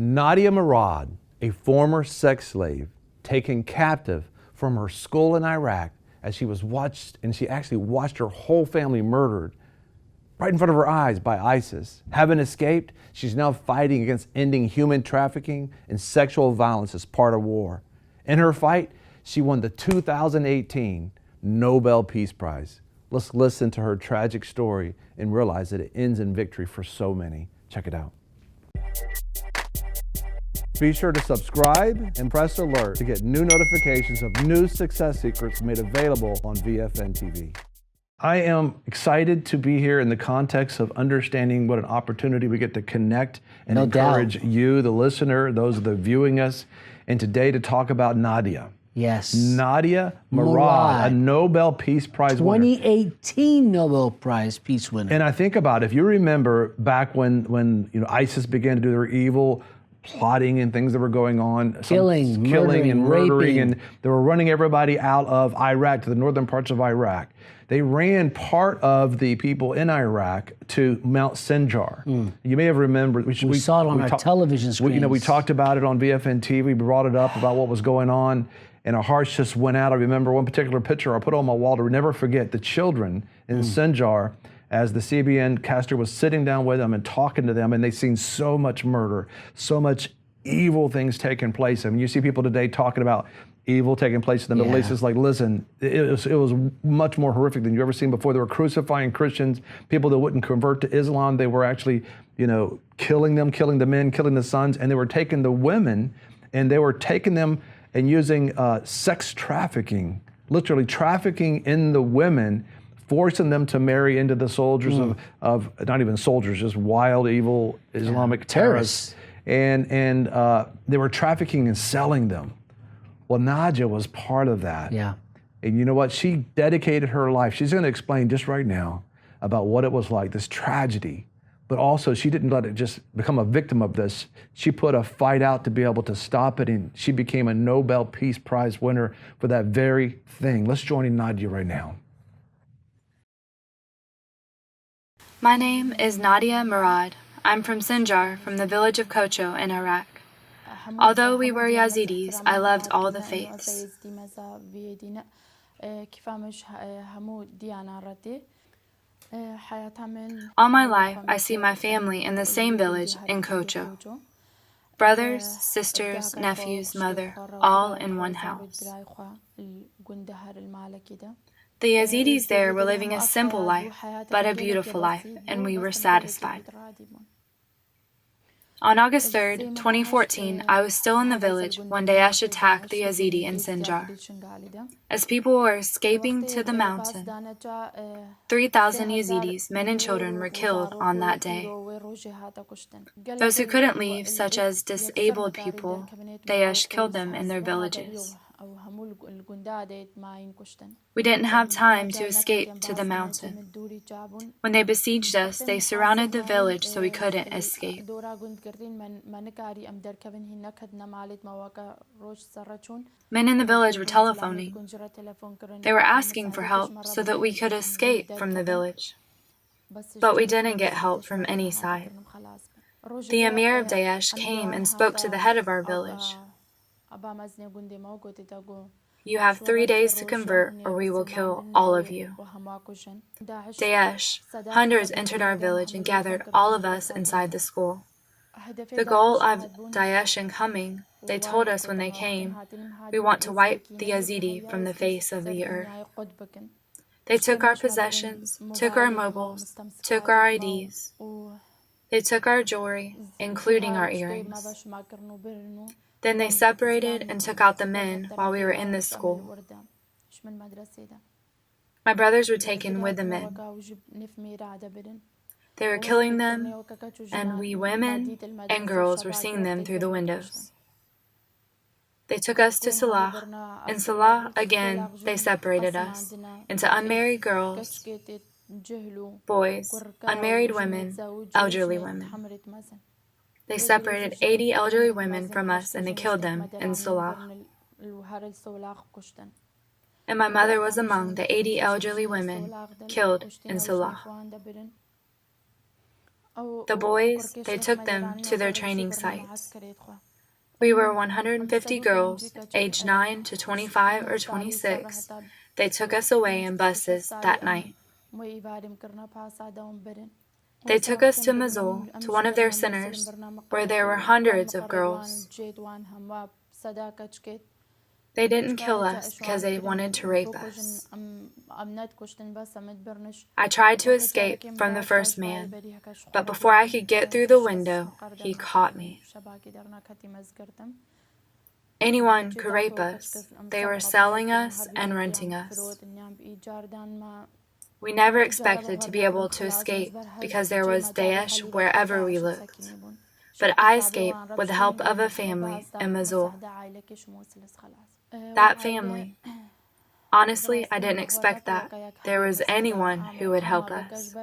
Nadia Murad, a former sex slave, taken captive from her school in Iraq as she was watched, and she actually watched her whole family murdered right in front of her eyes by ISIS. Having escaped, she's now fighting against ending human trafficking and sexual violence as part of war. In her fight, she won the 2018 Nobel Peace Prize. Let's listen to her tragic story and realize that it ends in victory for so many. Check it out. Be sure to subscribe and press alert to get new notifications of new success secrets made available on VFN TV. I am excited to be here in the context of understanding what an opportunity we get to connect and encourage you, the listener, those that are viewing us, and today to talk about Nadia. Yes. Nadia Murad, a Nobel Peace Prize winner. 2018 Nobel Prize Peace winner. And I think about, if you remember back when ISIS began to do their evil plotting and things that were going on, killing and murdering, and they were running everybody out of Iraq to the northern parts of Iraq. They ran part of the people in Iraq to Mount Sinjar. You may have remembered. We saw it on our television screens. We talked about it on VFN TV. We brought it up about what was going on, and our hearts just went out. I remember one particular picture I put on my wall to never forget, the children in Sinjar, as the CBN caster was sitting down with them and talking to them, and they'd seen so much murder, so much evil things taking place. I mean, you see people today talking about evil taking place in the Middle East. It's like, listen, it was much more horrific than you ever seen before. They were crucifying Christians, people that wouldn't convert to Islam. They were actually, killing them, killing the men, killing the sons, and they were taking the women, and they were taking them and using sex trafficking, literally trafficking in the women, forcing them to marry into the soldiers of not even soldiers, just wild, evil Islamic terrorists. And they were trafficking and selling them. Well, Nadia was part of that. Yeah. And you know what? She dedicated her life. She's going to explain just right now about what it was like, this tragedy. But also, she didn't let it just become a victim of this. She put a fight out to be able to stop it, and she became a Nobel Peace Prize winner for that very thing. Let's join in Nadia right now. My name is Nadia Murad. I'm from Sinjar, from the village of Kocho in Iraq. Although we were Yazidis, I loved all the faiths. All my life, I see my family in the same village in Kocho. Brothers, sisters, nephews, mother, all in one house. The Yazidis there were living a simple life, but a beautiful life, and we were satisfied. On August 3rd, 2014, I was still in the village when Daesh attacked the Yazidi in Sinjar. As people were escaping to the mountain, 3,000 Yazidis, men and children, were killed on that day. Those who couldn't leave, such as disabled people, Daesh killed them in their villages. We didn't have time to escape to the mountain. When they besieged us, they surrounded the village so we couldn't escape. Men in the village were telephoning. They were asking for help so that we could escape from the village. But we didn't get help from any side. The Emir of Daesh came and spoke to the head of our village. You have 3 days to convert, or we will kill all of you. Daesh, hundreds entered our village and gathered all of us inside the school. The goal of Daesh in coming, they told us when they came, we want to wipe the Yazidi from the face of the earth. They took our possessions, took our mobiles, took our IDs. They took our jewelry, including our earrings. Then they separated and took out the men while we were in this school. My brothers were taken with the men. They were killing them, and we women and girls were seeing them through the windows. They took us to Salah. In Salah, again, they separated us into unmarried girls, boys, unmarried women, elderly women. They separated 80 elderly women from us and they killed them in Salah. And my mother was among the 80 elderly women killed in Salah. The boys, they took them to their training sites. We were 150 girls, aged 9 to 25 or 26. They took us away in buses that night. They took us to Mosul, to one of their centers, where there were hundreds of girls. They didn't kill us because they wanted to rape us. I tried to escape from the first man, but before I could get through the window, he caught me. Anyone could rape us. They were selling us and renting us. We never expected to be able to escape because there was Daesh wherever we looked. But I escaped with the help of a family in Mosul. That family. Honestly, I didn't expect that there was anyone who would help us.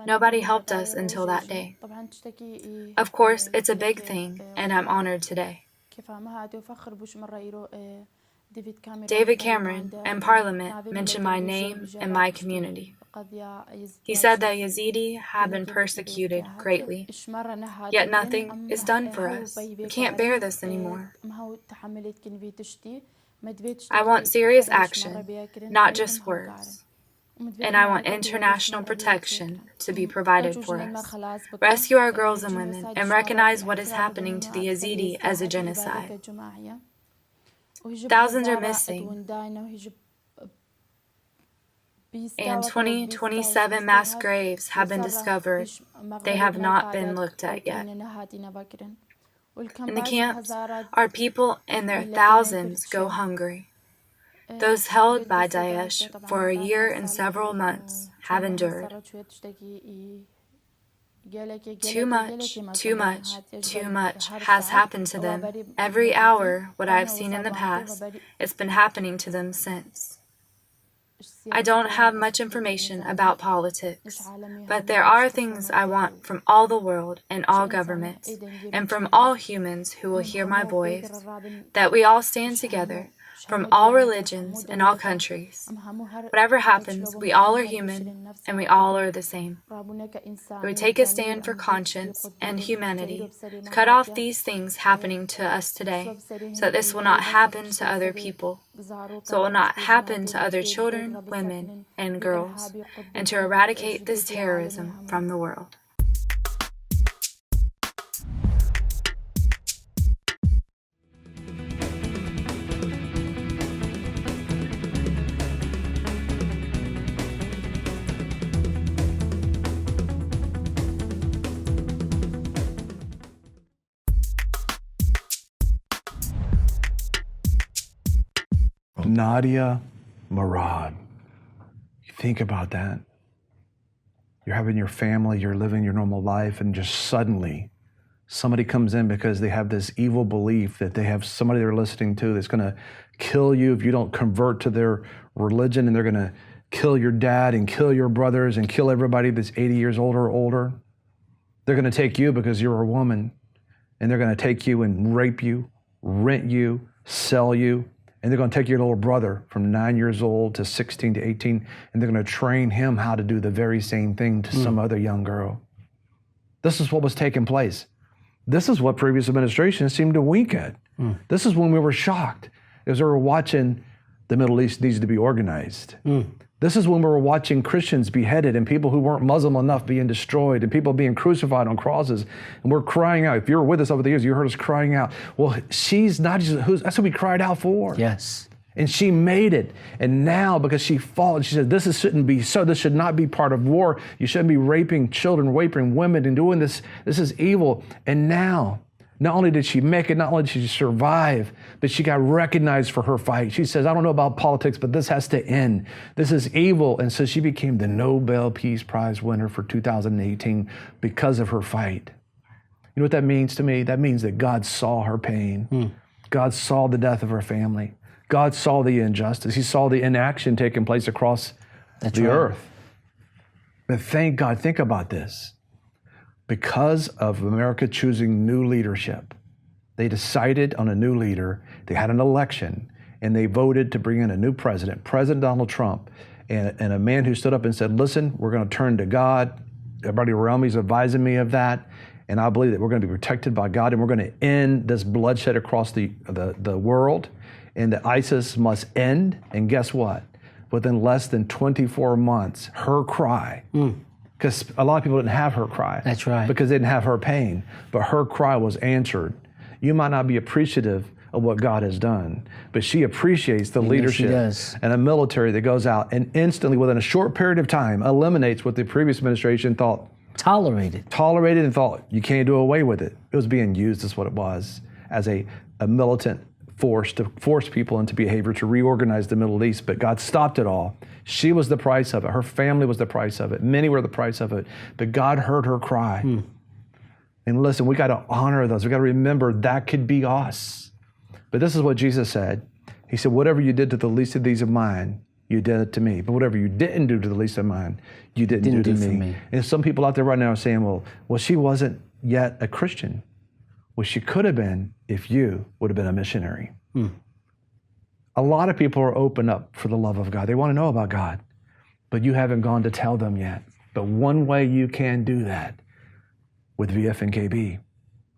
Nobody helped us until that day. Of course, it's a big thing, and I'm honored today. David Cameron in Parliament mentioned my name and my community. He said that Yazidi have been persecuted greatly, yet nothing is done for us. We can't bear this anymore. I want serious action, not just words. And I want international protection to be provided for us. Rescue our girls and women and recognize what is happening to the Yazidi as a genocide. Thousands are missing, and 27 mass graves have been discovered. They have not been looked at yet. In the camps, our people in their thousands go hungry. Those held by Daesh for a year and several months have endured. Too much has happened to them. Every hour, what I've seen in the past, it's been happening to them since. I don't have much information about politics, but there are things I want from all the world and all governments, and from all humans who will hear my voice, that we all stand together, from all religions and all countries. Whatever happens, we all are human, and we all are the same. We take a stand for conscience and humanity, to cut off these things happening to us today, so that this will not happen to other people, so it will not happen to other children, women, and girls, and to eradicate this terrorism from the world. Nadia Murad. You think about that. You're having your family, you're living your normal life, and just suddenly somebody comes in because they have this evil belief that they have somebody they're listening to that's going to kill you if you don't convert to their religion, and they're going to kill your dad and kill your brothers and kill everybody that's 80 years old or older. They're going to take you because you're a woman, and they're going to take you and rape you, rent you, sell you. And they're going to take your little brother from 9 years old to 16 to 18, and they're going to train him how to do the very same thing to some other young girl. This is what was taking place. This is what previous administrations seemed to wink at. This is when we were shocked, as we were watching the Middle East needs to be organized. This is when we were watching Christians beheaded and people who weren't Muslim enough being destroyed and people being crucified on crosses. And we're crying out. If you were with us over the years, you heard us crying out. Well, she's not just, that's what we cried out for. Yes. And she made it. And now, because she fought, she said, shouldn't be so. This should not be part of war. You shouldn't be raping children, raping women, and doing this. This is evil. And now, not only did she make it, not only did she survive, but she got recognized for her fight. She says, I don't know about politics, but this has to end. This is evil. And so she became the Nobel Peace Prize winner for 2018 because of her fight. You know what that means to me? That means that God saw her pain. God saw the death of her family. God saw the injustice. He saw the inaction taking place across the earth. But thank God, think about this. Because of America choosing new leadership, they decided on a new leader. They had an election, and they voted to bring in a new president, President Donald Trump, and a man who stood up and said, listen, we're going to turn to God. everybody around me is advising me of that. And I believe that we're going to be protected by God, and we're going to end this bloodshed across the world, and that ISIS must end. And guess what? Within less than 24 months, her cry, because a lot of people didn't have her cry. That's right. Because they didn't have her pain, but her cry was answered. You might not be appreciative of what God has done, but she appreciates the leadership and a military that goes out and instantly, within a short period of time, eliminates what the previous administration thought tolerated and thought you can't do away with it. It was being used as what it was, as a militant force to force people into behavior to reorganize the Middle East. But God stopped it all. She was the price of it. Her family was the price of it. Many were the price of it. But God heard her cry. And listen, we got to honor those. We got to remember that could be us. But this is what Jesus said. He said, whatever you did to the least of these of mine, you did it to me. But whatever you didn't do to the least of mine, you didn't do to me. And some people out there right now are saying, well, she wasn't yet a Christian. Well, she could have been if you would have been a missionary. A lot of people are open up for the love of God. They want to know about God, but you haven't gone to tell them yet. But one way you can do that with VFNKB.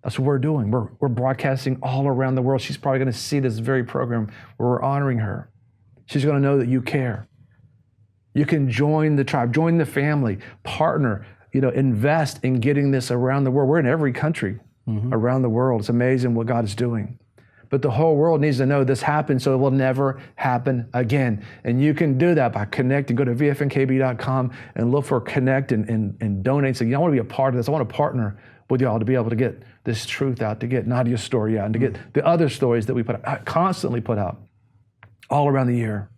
That's what we're doing. We're broadcasting all around the world. She's probably going to see this very program where we're honoring her. She's going to know that you care. You can join the tribe, join the family, partner, invest in getting this around the world. We're in every country around the world. It's amazing what God is doing. But the whole world needs to know this happened, so it will never happen again. And you can do that by connecting. Go to vfnkb.com and look for connect and donate. So I want to be a part of this. I want to partner with y'all to be able to get this truth out, to get Nadia's story out, and to get the other stories that we constantly put out all around the year.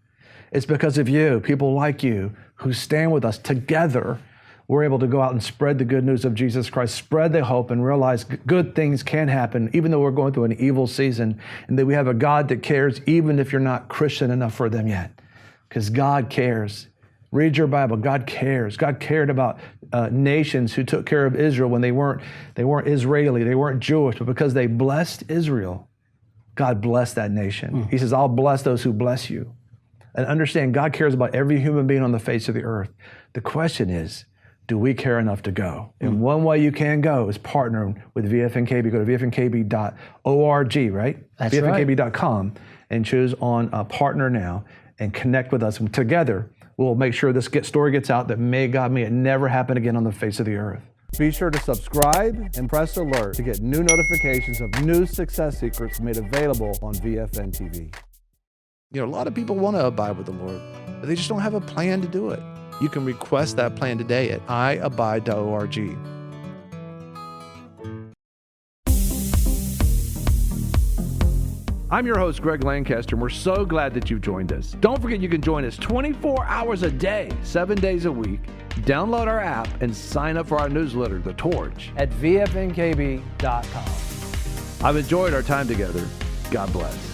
It's because of you, people like you, who stand with us together. We're able to go out and spread the good news of Jesus Christ, spread the hope, and realize good things can happen, even though we're going through an evil season, and that we have a God that cares, even if you're not Christian enough for them yet, because God cares. Read your Bible. God cares. God cared about nations who took care of Israel when they weren't Israeli, they weren't Jewish, but because they blessed Israel, God blessed that nation. He says, I'll bless those who bless you. And understand, God cares about every human being on the face of the earth. The question is, do we care enough to go? And one way you can go is partnering with VFNKB. Go to vfnkb.org, right? That's vfnkb.com and choose on Partner Now and connect with us. And together, we'll make sure this story gets out that may it never happen again on the face of the earth. Be sure to subscribe and press alert to get new notifications of new success secrets made available on VFN TV. A lot of people want to abide with the Lord, but they just don't have a plan to do it. You can request that plan today at iabide.org. I'm your host, Greg Lancaster, and we're so glad that you've joined us. Don't forget you can join us 24 hours a day, 7 days a week. Download our app and sign up for our newsletter, The Torch, at vfnkb.com. I've enjoyed our time together. God bless.